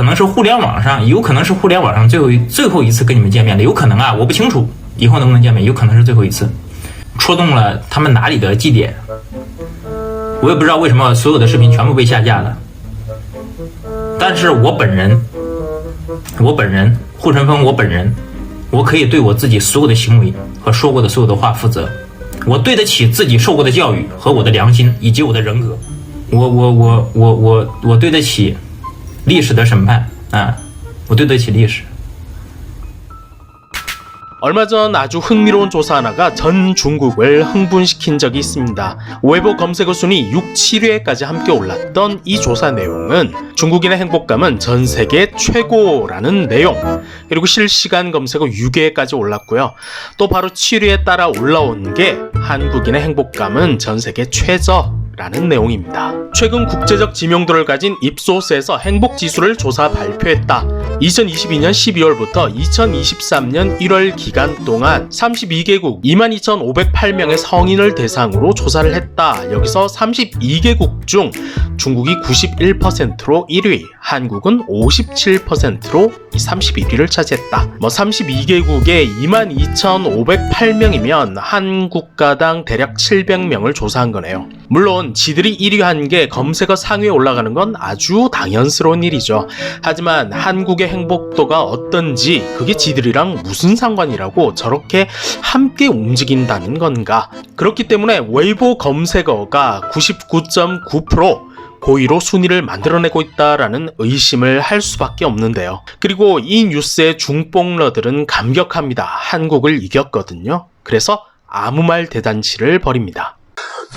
可能是互联网上，有可能是互联网上最后一次跟你们见面了，有可能啊，我不清楚以后能不能见面，有可能是最后一次，戳动了他们哪里的祭点，我也不知道为什么所有的视频全部被下架了。但是我本人护城风，我可以对我自己所有的行为和说过的所有的话负责，我对得起自己受过的教育和我的良心以及我的人格，我对得起历史的审判啊，我对得起历史。 얼마 전 아주 흥미로운 조사 하나가 전 중국을 흥분시킨 적이 있습니다. 웨이보 검색어 순위 6, 7위에까지 함께 올랐던 이 조사 내용은 중국인의 행복감은 전 세계 최고라는 내용, 그리고 실시간 검색어 6위에까지 올랐고요. 또 바로 7위에 따라 올라온 게 한국인의 행복감은 전 세계 최저 라는 내용입니다. 최근 국제적 지명도를 가진 입소스에서 행복지수를 조사 발표했다. 2022년 12월부터 2023년 1월 기간 동안 32개국 22,508명의 성인을 대상으로 조사를 했다. 여기서 32개국 중 중국이 91%로 1위, 한국은 57%로 31위를 차지했다. 32개국에 22,508명이면 한 국가당 대략 700명을 조사한 거네요. 물론 지들이 1위 한 게 검색어 상위에 올라가는 건 아주 당연스러운 일이죠. 하지만 한국의 행복도가 어떤지 그게 지들이랑 무슨 상관이라고 저렇게 함께 움직인다는 건가? 그렇기 때문에 웨이보 검색어가 99.9% 고의로 순위를 만들어내고 있다라는 의심을 할 수밖에 없는데요. 그리고 이 뉴스의 중뽕러들은 감격합니다. 한국을 이겼거든요. 그래서 아무 말 대잔치를 벌입니다.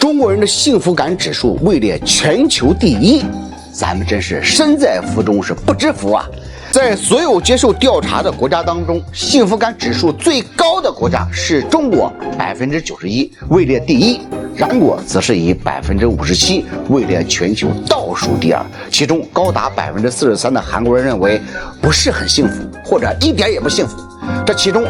中国人的幸福感指数位列全球第1，咱们真是身在福中是不知福啊！在所有接受调查的国家当中，幸福感指数最高的国家是中国91%，位列第1。韩国则是以57%位列全球倒数第2，其中高达43%的韩国人认为不是很幸福，或者一点也不幸福。这其中，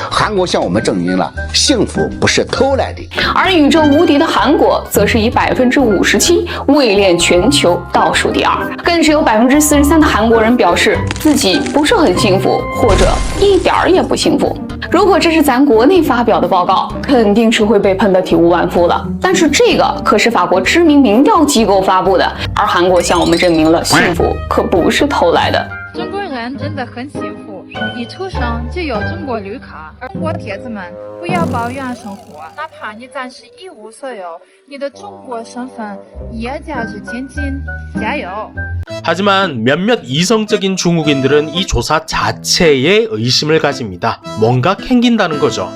韩国向我们证明了幸福不是偷来的。而宇宙无敌的韩国则是以57%位列全球倒数第2，更是有43%的韩国人表示自己不是很幸福，或者一点儿也不幸福。如果这是咱国内发表的报告，肯定是会被喷得体无完肤了。但是这个可是法国知名民调机构发布的，而韩国向我们证明了幸福可不是偷来的。中国人真的很幸福，一出生就有中国绿卡。而我铁子们，不要抱怨生活，哪怕你暂时一无所有，你的中国身份也加之前进，加油！ 하지만 몇몇 이성적인 중국인들은 이 조사 자체에 의심을 가집니다. 뭔가 캥긴다는 거죠.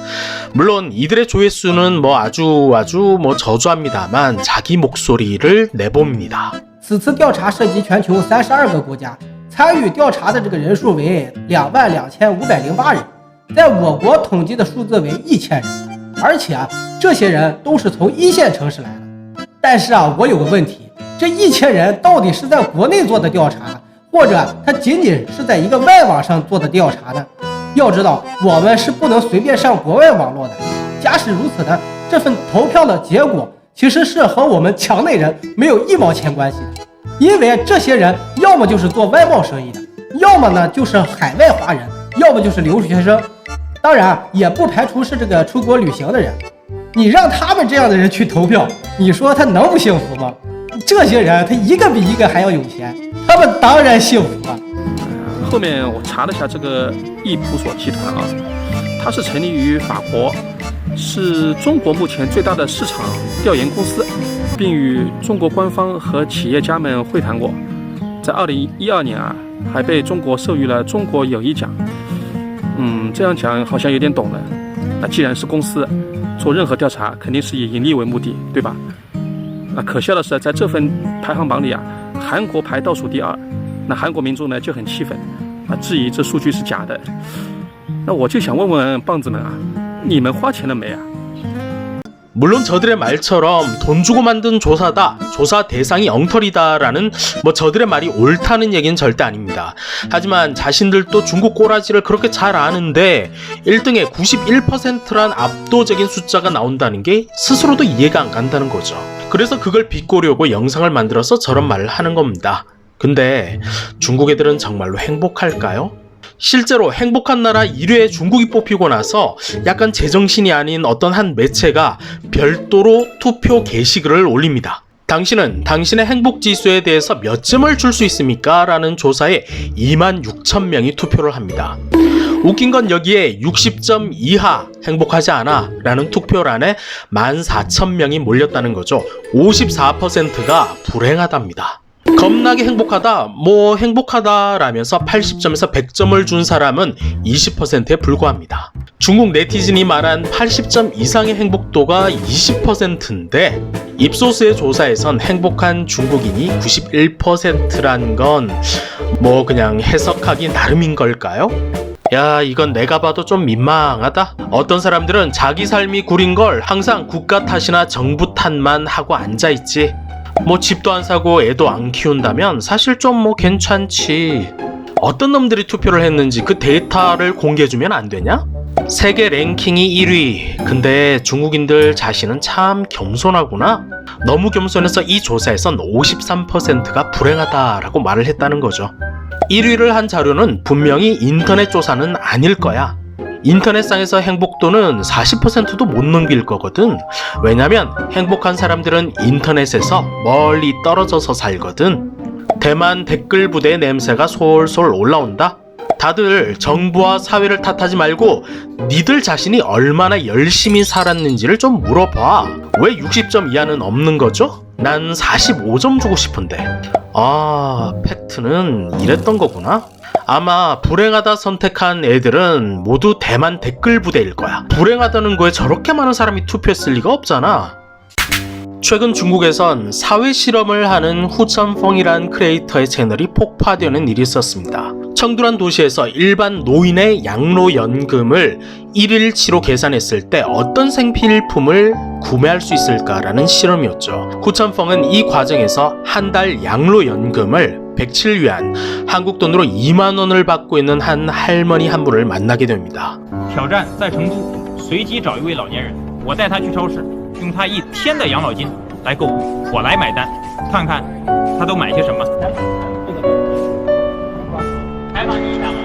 물론 이들의 조회수는 아주 저조합니다만 자기 목소리를 내봅니다. 此次调查涉及全球32个国家，参与调查的这个人数为22508人，在我国统计的数字为1000人，而且这些人都是从1线城市来的。但是我有个问题，这1000人到底是在国内做的调查，或者他仅仅是在一个外网上做的调查呢？要知道，我们是不能随便上国外网络的。假使如此呢，这份投票的结果其实是和我们墙内人没有1毛钱关系的，因为这些人要么就是做外贸生意的，要么呢就是海外华人，要么就是留学生，当然也不排除是这个出国旅行的人。你让他们这样的人去投票，你说他能不幸福吗？这些人他一个比一个还要有钱，他们当然幸福啊。后面我查了一下这个易普索集团啊，它是成立于法国，是中国目前最大的市场调研公司，并与中国官方和企业家们会谈过。在2012年还被中国授予了中国友谊奖。这样讲好像有点懂了。那既然是公司，做任何调查肯定是以盈利为目的，对吧？那可笑的是，在这份排行榜里韩国排倒数第2，那韩国民众呢就很气愤，质疑这数据是假的。那我就想问问棒子们你们花钱了没？ 물론 저들의 말처럼 돈 주고 만든 조사다, 조사 대상이 엉터리다라는 저들의 말이 옳다는 얘기는 절대 아닙니다. 하지만 자신들도 중국 꼬라지를 그렇게 잘 아는데 1등에 91%란 압도적인 숫자가 나온다는 게 스스로도 이해가 안 간다는 거죠. 그래서 그걸 비꼬려고 영상을 만들어서 저런 말을 하는 겁니다. 근데 중국 애들은 정말로 행복할까요? 실제로 행복한 나라 1위에 중국이 뽑히고 나서 약간 제정신이 아닌 어떤 한 매체가 별도로 투표 게시글을 올립니다. 당신은 당신의 행복지수에 대해서 몇 점을 줄 수 있습니까? 라는 조사에 26,000명이 투표를 합니다. 웃긴 건 여기에 60점 이하 행복하지 않아 라는 투표란에 14,000명이 몰렸다는 거죠. 54%가 불행하답니다. 겁나게 행복하다, 뭐 행복하다 라면서 80점에서 100점을 준 사람은 20%에 불과합니다. 중국 네티즌이 말한 80점 이상의 행복도가 20%인데 입소스의 조사에선 행복한 중국인이 91%란 건 뭐 그냥 해석하기 나름인 걸까요? 야, 이건 내가 봐도 좀 민망하다. 어떤 사람들은 자기 삶이 구린 걸 항상 국가 탓이나 정부 탓만 하고 앉아있지. 뭐 집도 안 사고 애도 안 키운다면 사실 좀 뭐 괜찮지. 어떤 놈들이 투표를 했는지 그 데이터를 공개해주면 안 되냐? 세계 랭킹이 1위. 근데 중국인들 자신은 참 겸손하구나. 너무 겸손해서 이 조사에선 53%가 불행하다라고 말을 했다는 거죠. 1위를 한 자료는 분명히 인터넷 조사는 아닐 거야. 인터넷상에서 행복도는 40%도 못 넘길 거거든. 왜냐면 행복한 사람들은 인터넷에서 멀리 떨어져서 살거든. 대만 댓글 부대의 냄새가 솔솔 올라온다. 다들 정부와 사회를 탓하지 말고 니들 자신이 얼마나 열심히 살았는지를 좀 물어봐. 왜 60점 이하는 없는 거죠? 난 45점 주고 싶은데. 아, 팩트는 이랬던 거구나. 아마 불행하다 선택한 애들은 모두 대만 댓글 부대일 거야. 불행하다는 거에 저렇게 많은 사람이 투표했을 리가 없잖아. 최근 중국에선 사회 실험을 하는 후천펑이란 크리에이터의 채널이 폭파되는 일이 있었습니다. 청두란 도시에서 일반 노인의 양로연금을 1일치로 계산했을 때 어떤 생필품을 구매할 수 있을까라는 실험이었죠. 후천펑은 이 과정에서 한 달 양로연금을 107위안, 한국 돈으로 2만 원을 받고 있는 한 할머니 한 분을 만나게 됩니다. 挑战在成都随机找一位老年人，我带他去超市，用他1天的养老金来购物，我来买单，看看他都买些什么。采访你一下吗？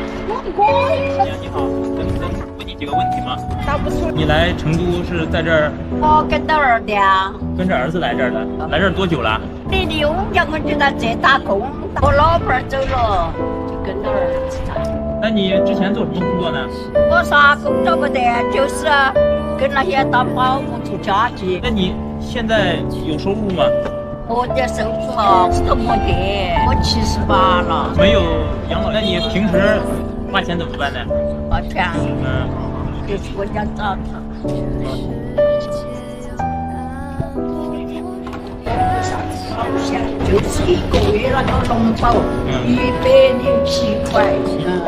你好，能问你几个问题吗？答不出。你来成都是在这儿跟着儿的啊，跟着儿子来这儿的，来这儿多久了？弟弟我让我就在这打工，我老伴儿走了，就跟着儿子在。那你之前做什么工作呢？我啥工作不得，就是跟那些当保姆做家具。那你现在有收入吗？我的收入啊，是都没得，我78了，没有养老。那你平时花钱怎么办呢？花钱嗯。就是我家找他。就是一个月那个笼包107块，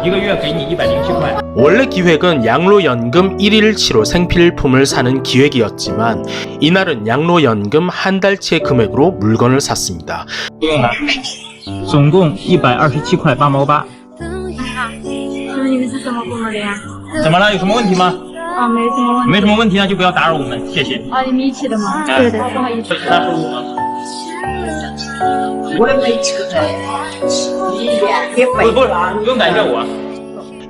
一个月给你107块。 원래 기획은 양로연금 1일치로 생필품을 사는 기획이었지만 이날은 양로연금 한 달치의 금액으로 물건을 샀습니다. 总共127块8毛8。你们是什么部门的呀？怎么了？有什么问题吗？啊，没什么问题。没什么问题，那就不要打扰我们，谢谢。啊，你们一起的吗？对的，不好意思。有其他收入吗？我也没车，不用感谢我。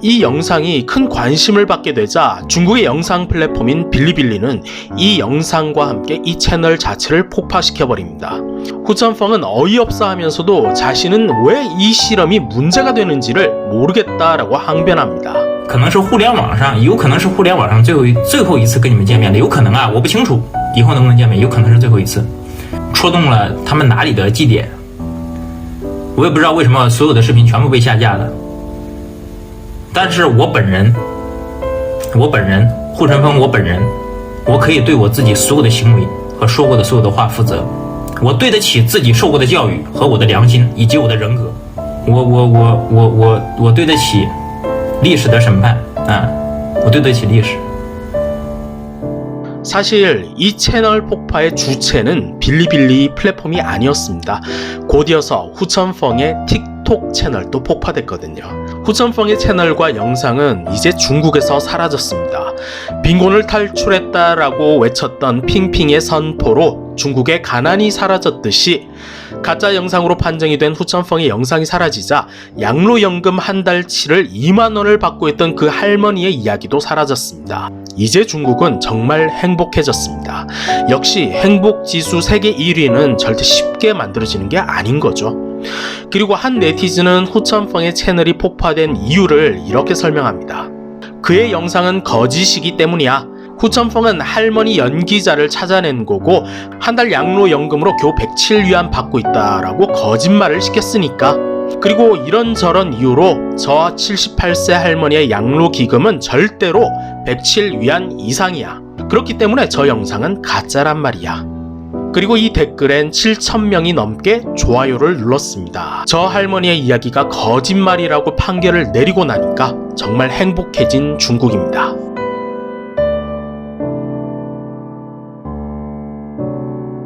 이 영상이 큰 관심을 받게 되자 중국의 영상 플랫폼인 빌리빌리는 이 영상과 함께 이 채널 자체를 폭파시켜버립니다. 후천펑은 어이없어 하면서도 자신은 왜 이 실험이 문제가 되는지를 모르겠다라고 항변합니다. 可能是互联网上，有可能是互联网上最后一次跟你们见面的，有可能啊，我不清楚以后能不能见面，有可能是最后一次，戳动了他们哪里的祭点，我也不知道为什么所有的视频全部被下架了。 但是我本人，护城风，我可以对我自己所有的行为和说过的所有的话负责，我对得起自己受过的教育和我的良心以及我的人格，我对得起历史的审判啊，我对得起历史。 사실 이 채널 폭파의 주체는 빌리빌리 플랫폼이 아니었습니다. 곧이어서 후천펑의 틱톡 채널도 폭파됐거든요. 후천펑의 채널과 영상은 이제 중국에서 사라졌습니다. 빈곤을 탈출했다라고 외쳤던 핑핑의 선포로 중국의 가난이 사라졌듯이 가짜 영상으로 판정이 된 후천펑의 영상이 사라지자 양로연금 한 달치를 2만 원을 받고 있던 그 할머니의 이야기도 사라졌습니다. 이제 중국은 정말 행복해졌습니다. 역시 행복지수 세계 1위는 절대 쉽게 만들어지는 게 아닌 거죠. 그리고 한 네티즌은 후천펑의 채널이 폭파된 이유를 이렇게 설명합니다. 그의 영상은 거짓이기 때문이야. 후천펑은 할머니 연기자를 찾아낸 거고 한 달 양로연금으로 겨우 107위안 받고 있다라고 거짓말을 시켰으니까. 그리고 이런저런 이유로 저 78세 할머니의 양로기금은 절대로 107위안 이상이야. 그렇기 때문에 저 영상은 가짜란 말이야. 그리고 이 댓글엔 7,000명이 넘게 좋아요를 눌렀습니다. 저 할머니의 이야기가 거짓말이라고 판결을 내리고 나니까 정말 행복해진 중국입니다.